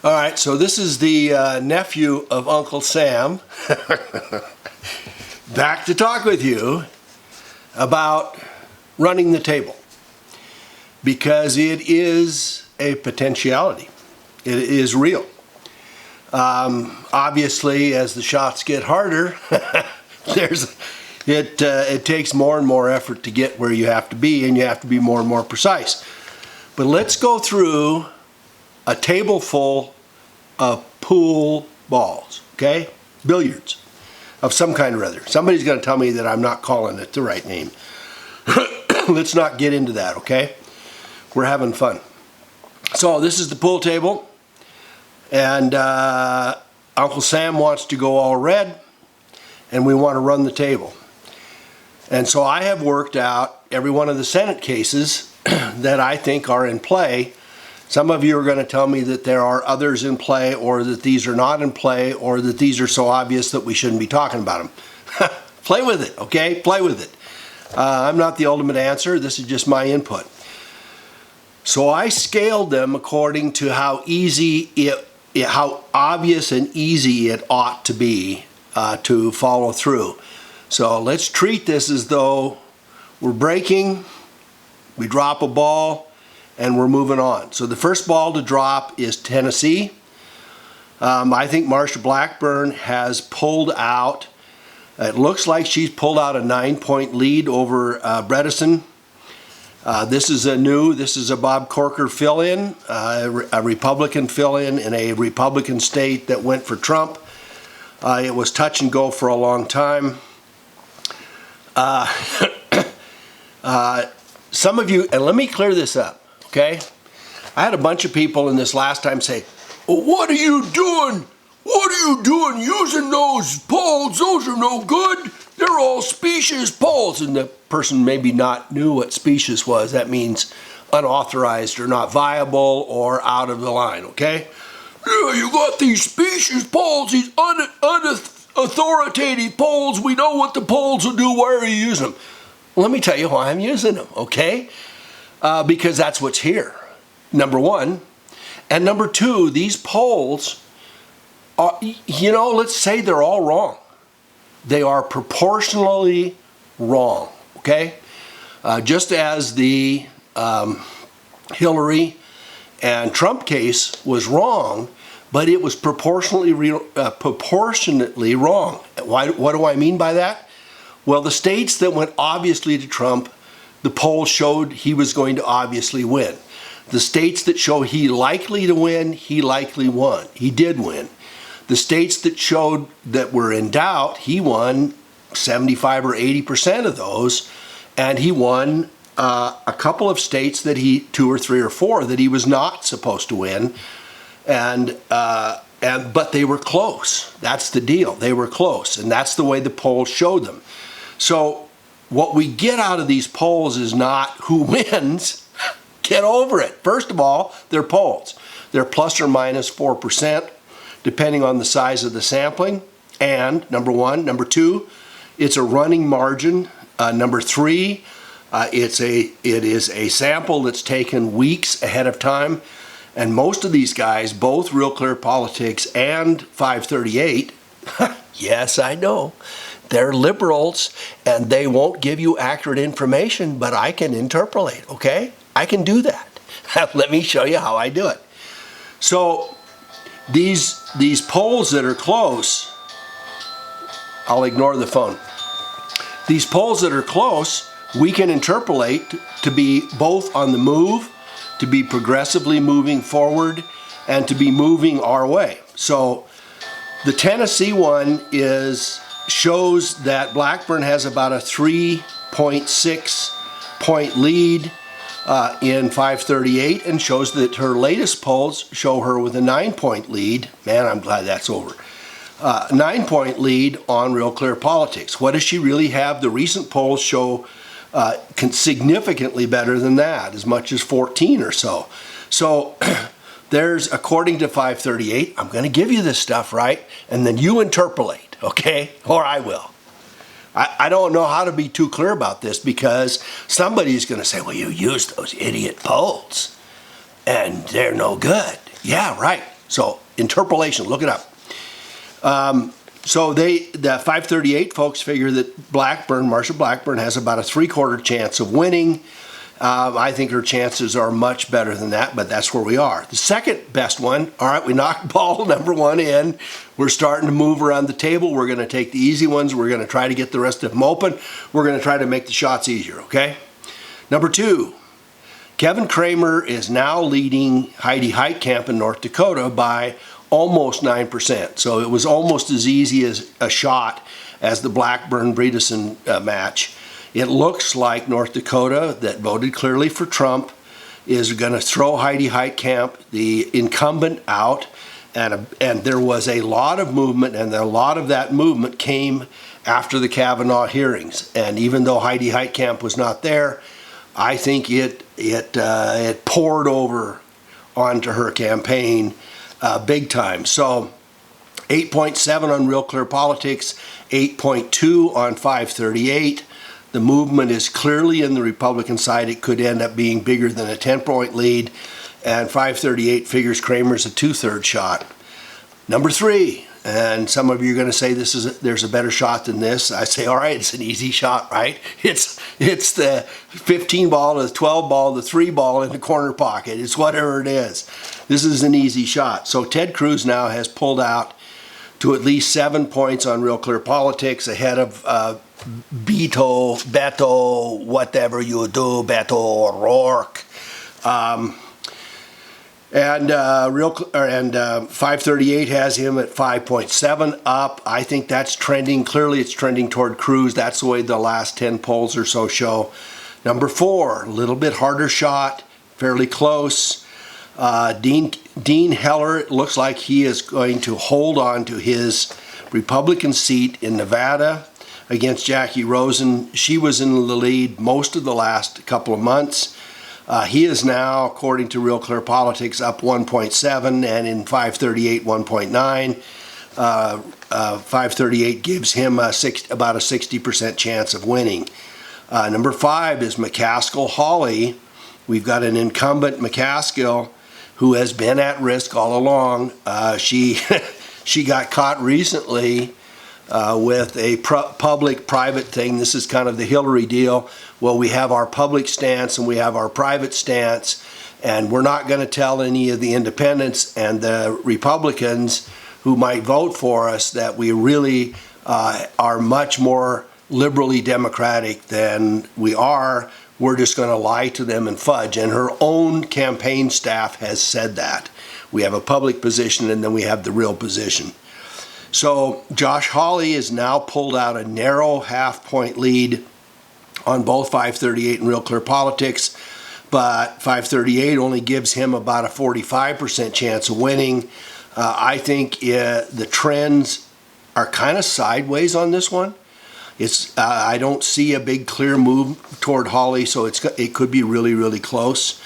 All right, so this is the nephew of Uncle Sam back to talk with you about running the table, because it is a potentiality. It is real. Obviously, as the shots get harder, it takes more and more effort to get where you have to be, and you have to be more and more precise. But let's go through a table full of pool balls, okay? Billiards of some kind or other. Somebody's going to tell me that I'm not calling it the right name. Let's not get into that, okay? We're having fun. So this is the pool table, and Uncle Sam wants to go all red, and we want to run the table. And so I have worked out every one of the Senate cases that I think are in play. Some of you are going to tell me that there are others in play, or that these are not in play, or that these are so obvious that we shouldn't be talking about them. Play with it, okay? Play with it. I'm not the ultimate answer. This is just my input. So I scaled them according to how obvious and easy it ought to be to follow through. So let's treat this as though we're breaking, we drop a ball, and we're moving on. So the first ball to drop is Tennessee. I think Marsha Blackburn has pulled out, it looks like she's pulled out a 9-point lead over Bredesen. This is a Bob Corker fill-in, a Republican fill-in in a Republican state that went for Trump. It was touch and go for a long time. Some of you, and let me clear this up, okay? I had a bunch of people in this last time say, well, what are you doing? What are you doing using those poles? Those are no good. They're all specious poles. And the person maybe not knew what specious was. That means unauthorized or not viable or out of the line, okay? Yeah, you got these specious poles, these unauthoritative poles. We know what the poles will do. Why are you using them? Let me tell you why I'm using them, okay? Because that's what's here, number one. And number two, these poles are, let's say they're all wrong. They are proportionally wrong, okay? Just as the Hillary and Trump case was wrong, but it was proportionately wrong. What do I mean by that? Well, the states that went obviously to Trump, the polls showed he was going to obviously win. The states that show he likely to win, he likely won. He did win. The states that showed that were in doubt, he won 75 or 80% of those, and he won a couple of states that 2 or 3 or 4 that he was not supposed to win, but they were close. That's the deal. They were close, and that's the way the polls showed them. So what we get out of these polls is not who wins. Get over it. First of all, they're polls. They're plus or minus 4%, depending on the size of the sampling. And number one. Number two, it's a running margin. Number three, it is a sample that's taken weeks ahead of time. And most of these guys, both Real Clear Politics and 538, yes, I know, they're liberals, and they won't give you accurate information, but I can interpolate, okay? I can do that. Let me show you how I do it. So these polls that are close, I'll ignore the phone. These polls that are close, we can interpolate to be both on the move, to be progressively moving forward, and to be moving our way. So the Tennessee one shows that Blackburn has about a 3.6 point lead in 538, and shows that her latest polls show her with a 9-point lead. Man, I'm glad that's over. 9-point lead on Real Clear Politics. What does she really have? The recent polls show significantly better than that, as much as 14 or so. So there's, according to 538, I'm going to give you this stuff, right? And then you interpolate, okay? Or I will. I don't know how to be too clear about this, because somebody's going to say, well, you used those idiot polls and they're no good. Yeah, right. So interpolation, look it up. So the 538 folks figure that Marsha Blackburn has about a 3/4 chance of winning. I think her chances are much better than that, but that's where we are. The second best one, all right, we knocked ball number 1 in. We're starting to move around the table. We're going to take the easy ones. We're going to try to get the rest of them open. We're going to try to make the shots easier, okay? Number 2, Kevin Kramer is now leading Heidi Heitkamp in North Dakota by almost 9%. So it was almost as easy as a shot as the Blackburn-Bredesen match. It looks like North Dakota, that voted clearly for Trump, is going to throw Heidi Heitkamp, the incumbent, out. And there was a lot of movement, and a lot of that movement came after the Kavanaugh hearings. And even though Heidi Heitkamp was not there, I think it poured over onto her campaign big time. So 8.7 on Real Clear Politics, 8.2 on 538. The movement is clearly in the Republican side. It could end up being bigger than a 10-point lead, and 538 figures Kramer's a 2/3 shot. Number 3, and some of you are going to say there's a better shot than this. I say, all right, it's an easy shot, right? It's the 15 ball, the 12 ball, the 3 ball in the corner pocket. It's whatever it is. This is an easy shot. So Ted Cruz now has pulled out to at least 7 points on Real Clear Politics, ahead of Beto, whatever you do, Beto O'Rourke. And 538 has him at 5.7 up. I think that's trending. Clearly, it's trending toward Cruz. That's the way the last 10 polls or so show. Number 4, a little bit harder shot, fairly close. Dean Heller, it looks like he is going to hold on to his Republican seat in Nevada against Jackie Rosen. She was in the lead most of the last couple of months. He is now, according to Real Clear Politics, up 1.7, and in 538, 1.9. 538 gives him about a 60% chance of winning. Number 5 is McCaskill-Hawley. We've got an incumbent, McCaskill, who has been at risk all along. She got caught recently with a public-private thing. This is kind of the Hillary deal. Well, we have our public stance and we have our private stance, and we're not going to tell any of the independents and the Republicans who might vote for us that we really are much more liberally democratic than we are. We're just going to lie to them and fudge. And her own campaign staff has said that. We have a public position, and then we have the real position. So Josh Hawley has now pulled out a narrow half-point lead on both 538 and Real Clear Politics, but 538 only gives him about a 45% chance of winning. I think the trends are kind of sideways on this one. I don't see a big clear move toward Hawley, so it could be really, really close.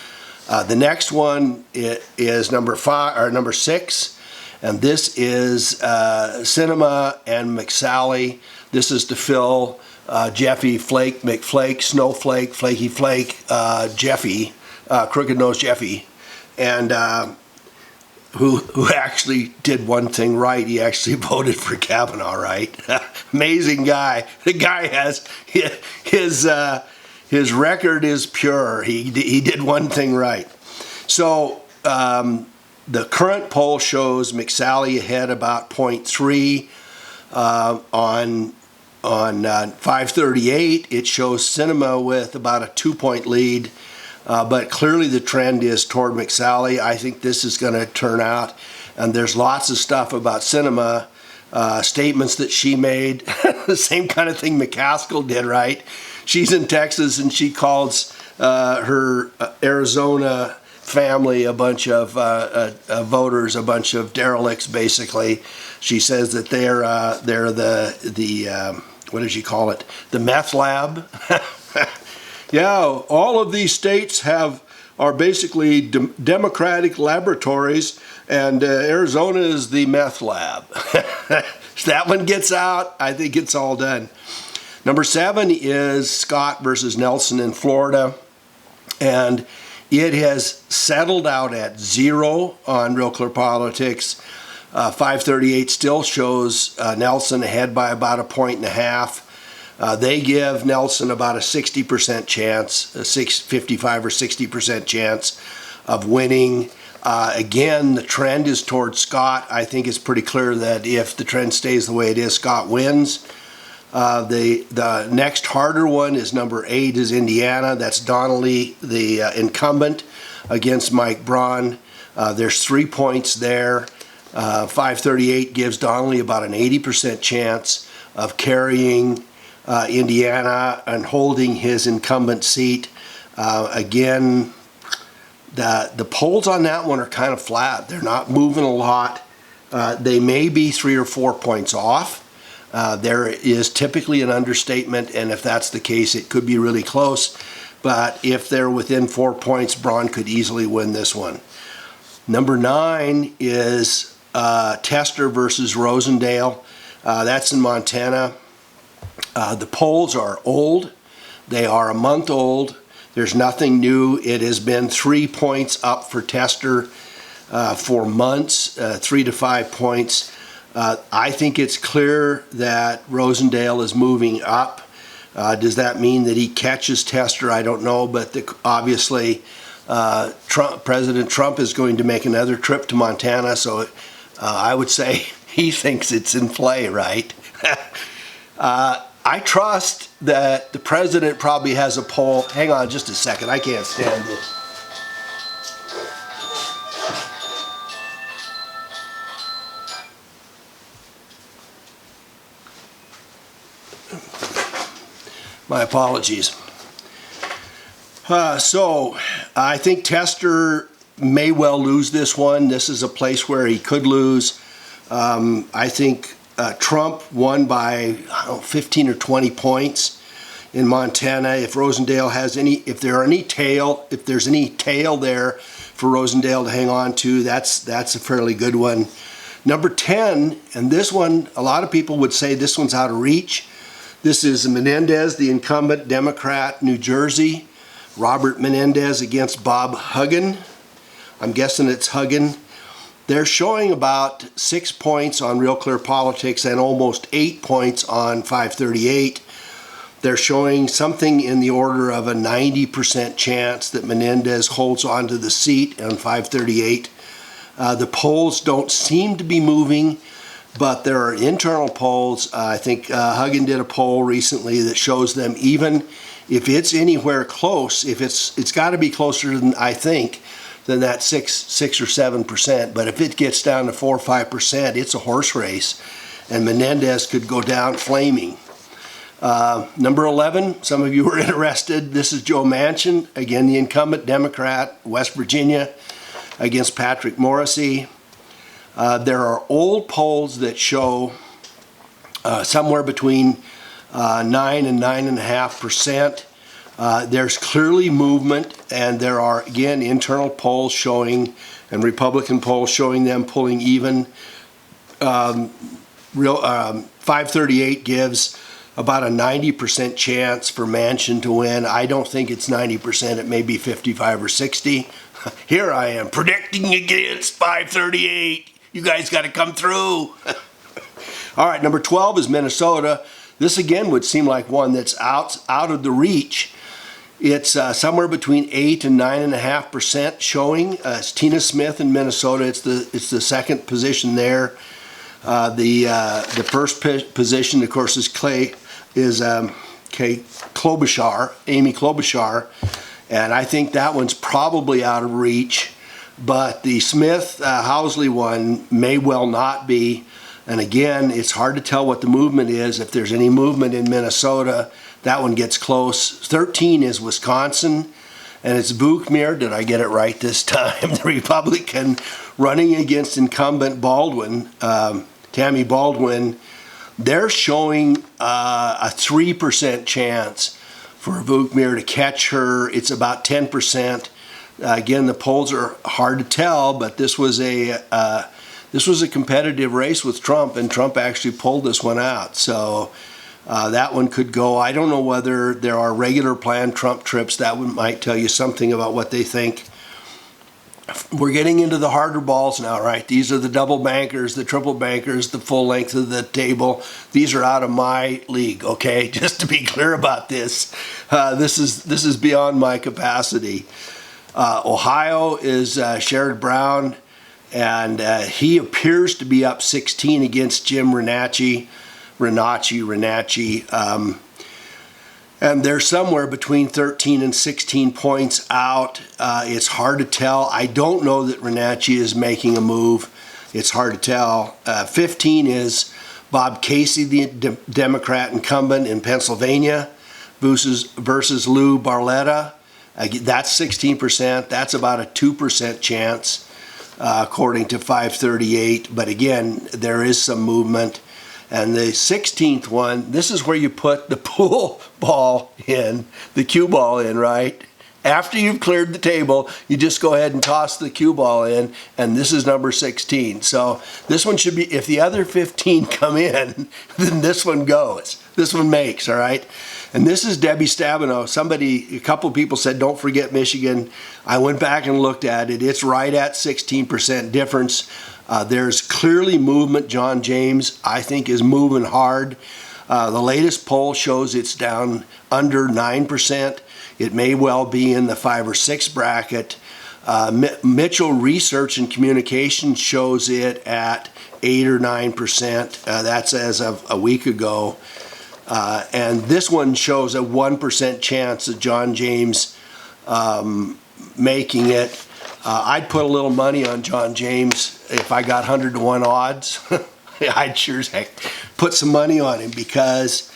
The next one is number 6, and this is Sinema and McSally. This is to fill Jeffy, Flake, McFlake, Snowflake, Flaky Flake, Jeffy, Crooked Nose Jeffy, and who actually did one thing right. He actually voted for Kavanaugh, right? Amazing guy. The guy has his record is pure. He did one thing right. So the current poll shows McSally ahead about 0.3 on 538. It shows Sinema with about a 2-point lead. But clearly the trend is toward McSally. I think this is going to turn out. And there's lots of stuff about Sinema, statements that she made, the same kind of thing McCaskill did, right? She's in Texas and she calls her Arizona family a bunch of voters, a bunch of derelicts, basically. She says that they're the what does she call it? The meth lab. Yeah, all of these states are basically democratic laboratories, and Arizona is the meth lab. If that one gets out, I think it's all done. Number 7 is Scott versus Nelson in Florida, and It has settled out at 0 on Real Clear Politics. 538 still shows Nelson ahead by about 1.5 points. They give Nelson about a 60% chance, a 55 or 60% chance of winning. Again, the trend is towards Scott. I think it's pretty clear that if the trend stays the way it is, Scott wins. The next harder one is number 8 is Indiana. That's Donnelly, the incumbent, against Mike Braun. There's 3 points there. 538 gives Donnelly about an 80% chance of carrying Indiana and holding his incumbent seat. Again, the polls on that one are kind of flat. They're not moving a lot. They may be 3 or 4 points off. There is typically an understatement, and if that's the case, it could be really close. But if they're within 4 points, Braun could easily win this one. Number 9 is Tester versus Rosendale. That's in Montana. The polls are old. They are a month old. There's nothing new. It has been 3 points up for Tester for months, 3 to 5 points. I think it's clear that Rosendale is moving up. Does that mean that he catches Tester? I don't know, but obviously President Trump is going to make another trip to Montana, so I would say he thinks it's in play, right? I trust that the president probably has a poll. Hang on just a second. I can't stand this. My apologies. So I think Tester may well lose this one. This is a place where he could lose. I think Trump won by 15 or 20 points in Montana. If Rosendale has if there's any tail there for Rosendale to hang on to, that's a fairly good one. Number 10, and this one, a lot of people would say this one's out of reach. This is Menendez, the incumbent Democrat, New Jersey. Robert Menendez against Bob Huggan. I'm guessing it's Huggan. They're showing about 6 points on Real Clear Politics and almost 8 points on 538. They're showing something in the order of a 90% chance that Menendez holds onto the seat on 538. The polls don't seem to be moving, but there are internal polls. I think Huggan did a poll recently that shows them even if it's anywhere close, if it's got to be closer than I think than that 6 or 7%. But if it gets down to 4 or 5%, it's a horse race, and Menendez could go down flaming. Number 11, some of you were interested. This is Joe Manchin, again the incumbent Democrat, West Virginia, against Patrick Morrisey. There are old polls that show somewhere between 9 and 9.5%. There's clearly movement, and there are, again, internal polls showing, and Republican polls showing them pulling even. 538 gives about a 90% chance for Manchin to win. I don't think it's 90%. It may be 55 or 60. Here I am predicting against 538. You guys got to come through. All right, number 12 is Minnesota. This again would seem like one that's out of the reach. It's somewhere between 8 and 9.5% showing. It's Tina Smith in Minnesota. It's the second position there. The first position, of course, is Klobuchar, Amy Klobuchar, and I think that one's probably out of reach. But the Smith-Housley one may well not be. And again, it's hard to tell what the movement is. If there's any movement in Minnesota, that one gets close. 13 is Wisconsin, and it's Buchmeier. Did I get it right this time? The Republican running against incumbent Baldwin, Tammy Baldwin. They're showing a 3% chance for Buchmeier to catch her. It's about 10%. Again, the polls are hard to tell, but this was a competitive race with Trump, and Trump actually pulled this one out. So That one could go. I don't know whether there are regular planned Trump trips. That one might tell you something about what they think. We're getting into the harder balls now, right? These are the double bankers, the triple bankers, the full length of the table. These are out of my league, okay? Just to be clear about this. This is beyond my capacity. Ohio is Sherrod Brown, and he appears to be up 16 against Jim Renacci. And they're somewhere between 13 and 16 points out. It's hard to tell. I don't know that Renacci is making a move. It's hard to tell. 15 is Bob Casey, the Democrat incumbent in Pennsylvania, versus Lou Barletta. That's 16%. That's about a 2% chance, according to 538. But again, there is some movement. And the 16th one, this is where you put the pool ball in, the cue ball in, right? After you've cleared the table, you just go ahead and toss the cue ball in, and this is number 16. So this one should be, if the other 15 come in, then this one goes. This one makes, all right? And this is Debbie Stabenow. A couple people said, don't forget Michigan. I went back and looked at it. It's right at 16% difference. There's clearly movement. John James, I think, is moving hard. The latest poll shows it's down under 9%. It may well be in the 5 or 6 bracket. Mitchell Research and Communication shows it at 8 or 9%. That's as of a week ago. And this one shows a 1% chance of John James making it. I'd put a little money on John James if I got 100 to 1 odds. I'd sure as heck put some money on him because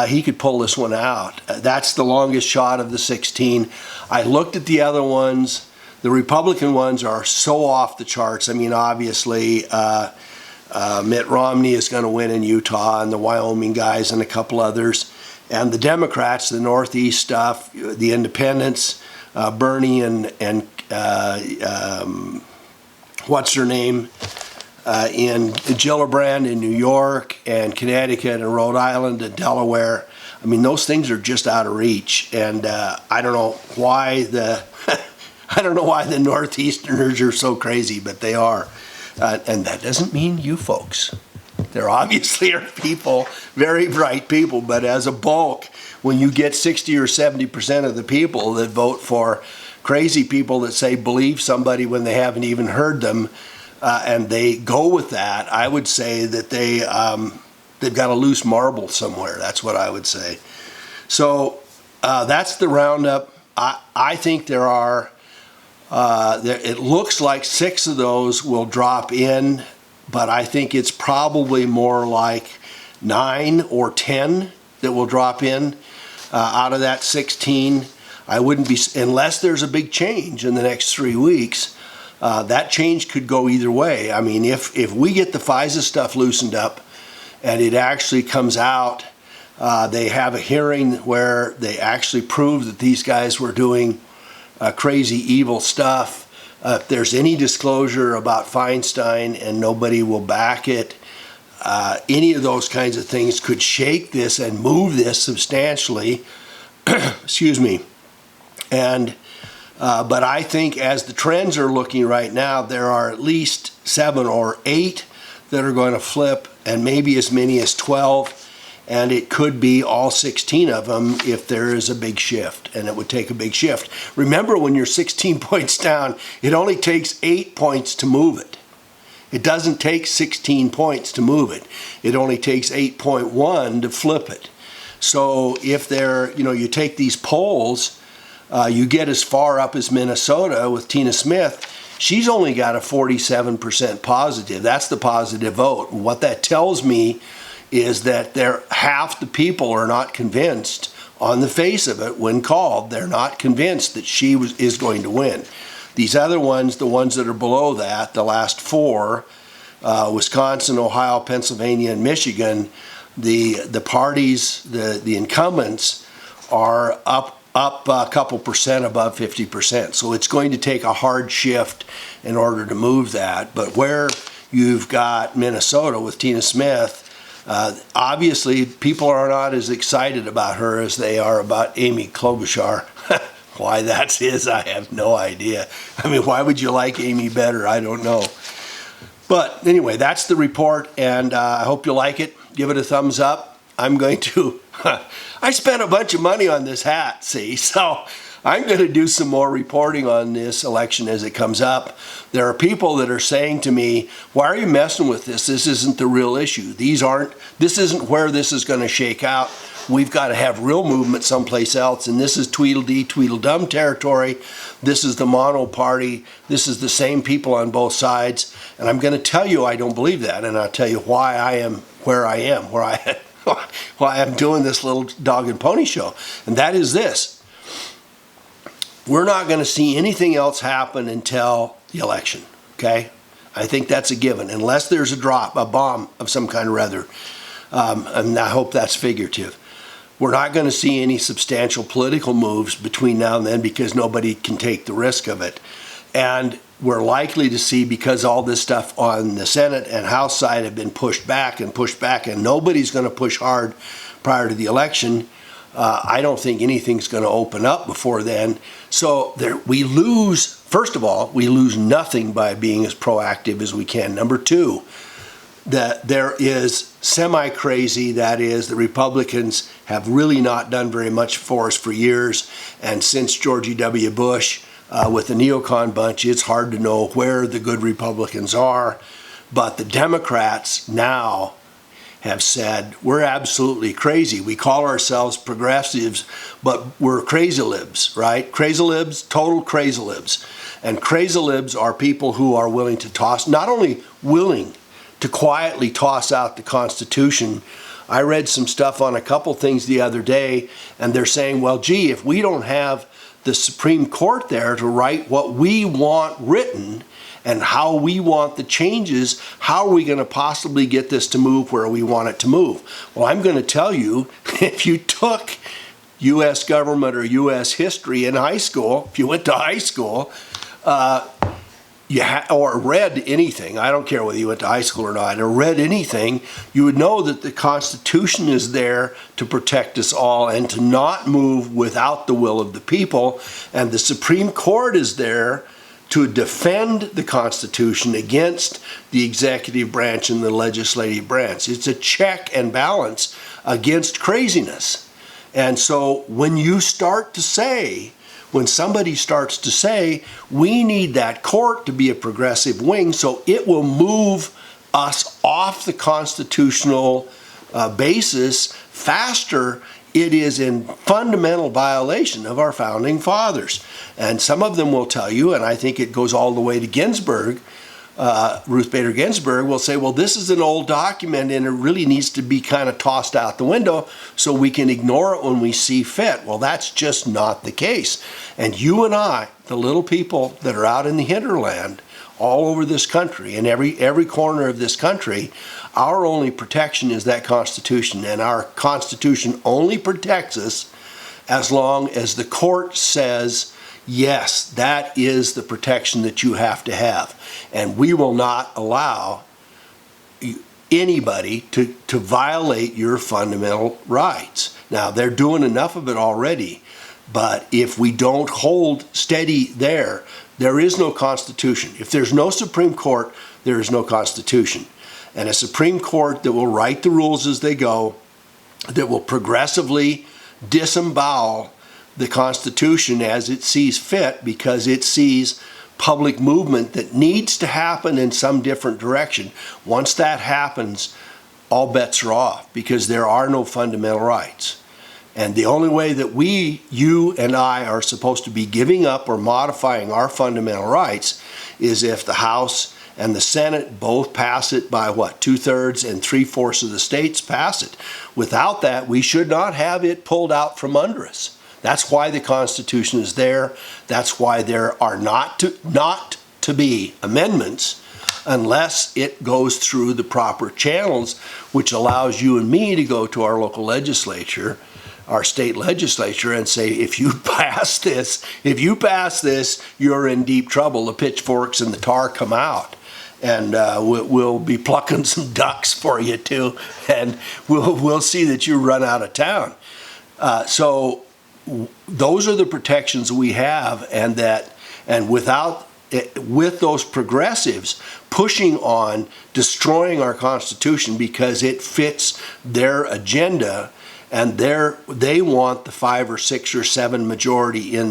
he could pull this one out. That's the longest shot of the 16. I looked at the other ones. The Republican ones are so off the charts. I mean, obviously, Mitt Romney is going to win in Utah, and the Wyoming guys and a couple others. And the Democrats, the Northeast stuff, the independents, Bernie and what's her name, in Gillibrand in New York and Connecticut and Rhode Island and Delaware. I mean, those things are just out of reach. And I don't know why the Northeasterners are so crazy, but they are. And that doesn't mean you folks. There obviously are people, very bright people, but as a bulk, when you get 60 or 70% of the people that vote for crazy people that say believe somebody when they haven't even heard them, and they go with that, I would say that they've got a loose marble somewhere. That's what I would say. So that's the roundup. I think there are, it looks like 6 of those will drop in, but I think it's probably more like 9 or 10 that will drop in out of that 16. I wouldn't be, unless there's a big change in the next 3 weeks, that change could go either way. I mean, if we get the FISA stuff loosened up and it actually comes out, they have a hearing where they actually prove that these guys were doing crazy, evil stuff. If there's any disclosure about Feinstein and nobody will back it, any of those kinds of things could shake this and move this substantially. Excuse me. And but I think as the trends are looking right now, there are at least 7 or 8 that are going to flip, and maybe as many as 12. And it could be all 16 of them if there is a big shift, and it would take a big shift. Remember, when you're 16 points down, it only takes 8 points to move it. It doesn't take 16 points to move it. It only takes 8.1 to flip it. So if you take these polls, you get as far up as Minnesota with Tina Smith. She's only got a 47% positive. That's the positive vote. What that tells me is that half the people are not convinced on the face of it when called. They're not convinced that she is going to win. These other ones, the ones that are below that, the last 4, Wisconsin, Ohio, Pennsylvania, and Michigan, the parties, the incumbents are up a couple percent above 50%. So it's going to take a hard shift in order to move that. But where you've got Minnesota with Tina Smith, Obviously, people are not as excited about her as they are about Amy Klobuchar. Why that's his, I have no idea. I mean, why would you like Amy better? I don't know. But anyway, that's the report, and I hope you like it. Give it a thumbs up. I'm going to, I spent a bunch of money on this hat, see, so I'm going to do some more reporting on this election as it comes up. There are people that are saying to me, why are you messing with this? This isn't the real issue. This isn't where this is going to shake out. We've got to have real movement someplace else, and this is Tweedledee, Tweedledum territory. This is the mono party. This is the same people on both sides, and I'm going to tell you I don't believe that, and I'll tell you why I am where I am, why I'm doing this little dog and pony show, and that is this. We're not going to see anything else happen until the election, okay? I think that's a given, unless there's a bomb of some kind or other, and I hope that's figurative. We're not going to see any substantial political moves between now and then because nobody can take the risk of it. And we're likely to see, because all this stuff on the Senate and House side have been pushed back, and nobody's going to push hard prior to the election. I don't think anything's going to open up before then. So we lose, first of all, we lose nothing by being as proactive as we can. Number two, that there is semi-crazy, that is, the Republicans have really not done very much for us for years, and since George W. Bush with the neocon bunch, it's hard to know where the good Republicans are, but the Democrats now have said, we're absolutely crazy. We call ourselves progressives, but we're crazy libs, right? Crazy libs, total crazy libs. And crazy libs are people who are willing to toss, not only willing to quietly toss out the Constitution. I read some stuff on a couple things the other day, and they're saying, well, gee, if we don't have the Supreme Court there to write what we want written and how we want the changes, how are we going to possibly get this to move where we want it to move? Well, I'm going to tell you, if you took U.S. government or U.S. history in high school, if you went to high school, or read anything, I don't care whether you went to high school or not, or read anything, you would know that the Constitution is there to protect us all and to not move without the will of the people, and the Supreme Court is there to defend the Constitution against the executive branch and the legislative branch. It's a check and balance against craziness. And so when somebody starts to say, we need that court to be a progressive wing so it will move us off the constitutional basis faster, it is in fundamental violation of our founding fathers. And some of them will tell you, and I think it goes all the way to Ginsburg, Ruth Bader Ginsburg will say, well, this is an old document and it really needs to be kind of tossed out the window so we can ignore it when we see fit. Well, that's just not the case. And you and I, the little people that are out in the hinterland, all over this country, in every corner of this country, our only protection is that Constitution. And our Constitution only protects us as long as the court says, yes, that is the protection that you have to have. And we will not allow anybody to violate your fundamental rights. Now, they're doing enough of it already, but if we don't hold steady there is no Constitution. If there's no Supreme Court, there is no Constitution. And a Supreme Court that will write the rules as they go, that will progressively disembowel the Constitution as it sees fit, because it sees public movement that needs to happen in some different direction. Once that happens, all bets are off, because there are no fundamental rights. And the only way that you and I are supposed to be giving up or modifying our fundamental rights is if the House and the Senate both pass it by, 2/3 and 3/4 of the states pass it. Without that, we should not have it pulled out from under us. That's why the Constitution is there. That's why there are not to be amendments unless it goes through the proper channels, which allows you and me to go to our local legislature, our state legislature, and say, if you pass this, you're in deep trouble. The pitchforks and the tar come out. and we'll be plucking some ducks for you too, and we'll see that you run out of town. So those are the protections we have, and with those progressives pushing on destroying our Constitution because it fits their agenda, and they want the 5 or 6 or 7 majority in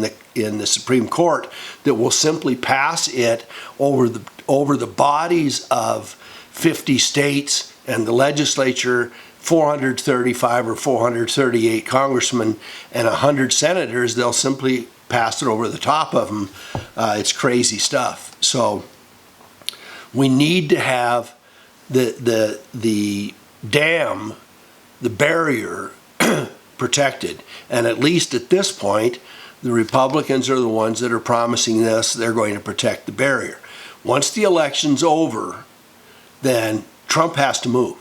the Supreme Court that will simply pass it over the bodies of 50 states and the legislature, 435 or 438 congressmen and 100 senators. They'll simply pass it over the top of them. It's crazy stuff. So we need to have the dam, the barrier protected. And at least at this point, the Republicans are the ones that are promising this. They're going to protect the barrier. Once the election's over, then Trump has to move.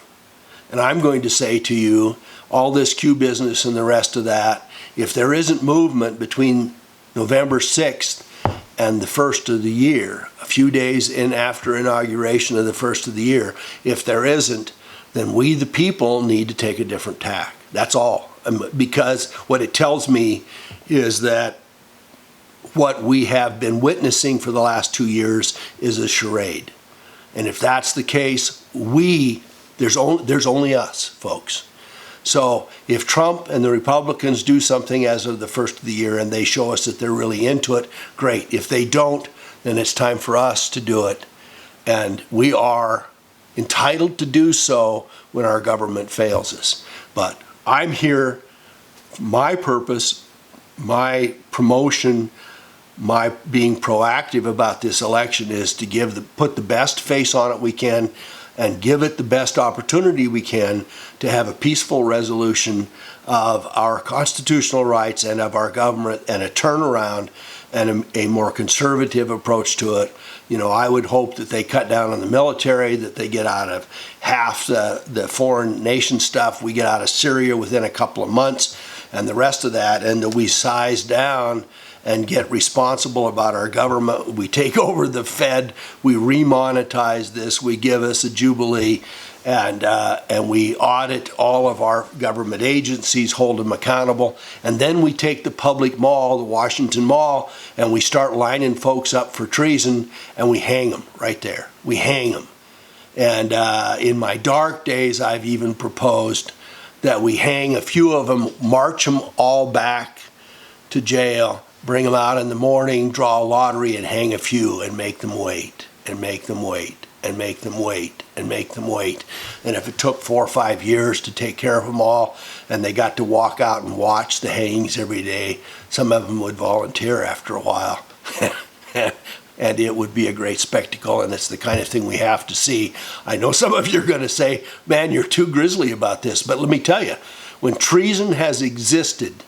And I'm going to say to you, all this Q business and the rest of that, if there isn't movement between November 6th and the first of the year, a few days in after inauguration of the first of the year, if there isn't, then we the people need to take a different tack. That's all. Because what it tells me is that what we have been witnessing for the last 2 years is a charade. And if that's the case, there's only us, folks. So if Trump and the Republicans do something as of the first of the year and they show us that they're really into it, great. If they don't, then it's time for us to do it. And we are entitled to do so when our government fails us. But I'm here, my purpose, my promotion, my being proactive about this election is to put the best face on it we can and give it the best opportunity we can to have a peaceful resolution of our constitutional rights and of our government, and a turnaround and a more conservative approach to it. You know, I would hope that they cut down on the military, that they get out of half the foreign nation stuff. We get out of Syria within a couple of months and the rest of that, and that we size down and get responsible about our government. We take over the Fed, we remonetize this, we give us a jubilee, and we audit all of our government agencies, hold them accountable, and then we take the public mall, the Washington Mall, and we start lining folks up for treason, and we hang them right there. We hang them. And in my dark days, I've even proposed that we hang a few of them, march them all back to jail, bring them out in the morning, draw a lottery, and hang a few and make them wait, and make them wait, and make them wait, and make them wait. And if it took 4 or 5 years to take care of them all, and they got to walk out and watch the hangings every day, some of them would volunteer after a while. And it would be a great spectacle, and it's the kind of thing we have to see. I know some of you are going to say, man, you're too grisly about this, but let me tell you, when treason has existed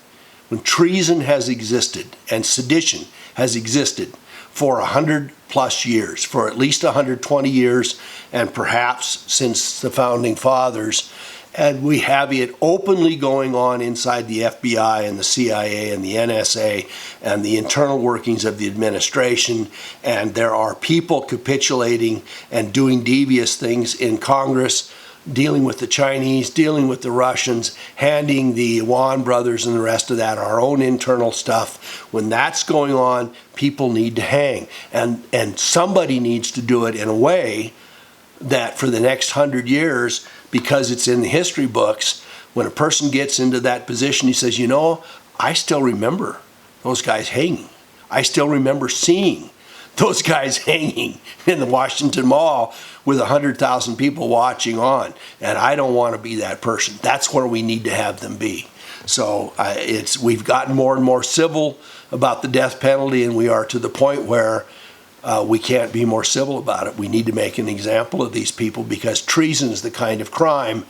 and sedition has existed for 100+ years, for at least 120 years, and perhaps since the founding fathers, and we have it openly going on inside the FBI and the CIA and the NSA and the internal workings of the administration, and there are people capitulating and doing devious things in Congress, dealing with the Chinese, dealing with the Russians, handing the Yuan brothers and the rest of that our own internal stuff. When that's going on, people need to hang. And somebody needs to do it in a way that for the next 100 years, because it's in the history books, when a person gets into that position, he says, you know, I still remember those guys hanging. I still remember seeing those guys hanging in the Washington Mall with 100,000 people watching on. And I don't want to be that person. That's where we need to have them be. So we've gotten more and more civil about the death penalty, and we are to the point where we can't be more civil about it. We need to make an example of these people, because treason is the kind of crime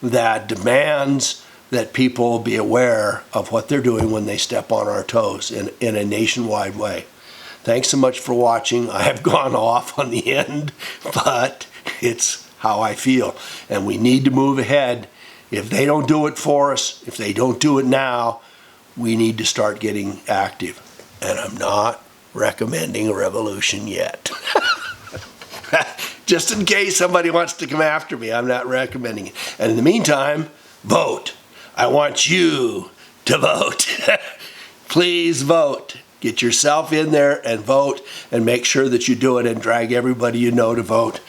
that demands that people be aware of what they're doing when they step on our toes in a nationwide way. Thanks so much for watching. I have gone off on the end, but it's how I feel. And we need to move ahead. If they don't do it for us, if they don't do it now, we need to start getting active. And I'm not recommending a revolution yet. Just in case somebody wants to come after me, I'm not recommending it. And in the meantime, vote. I want you to vote. Please vote. Get yourself in there and vote, and make sure that you do it and drag everybody you know to vote.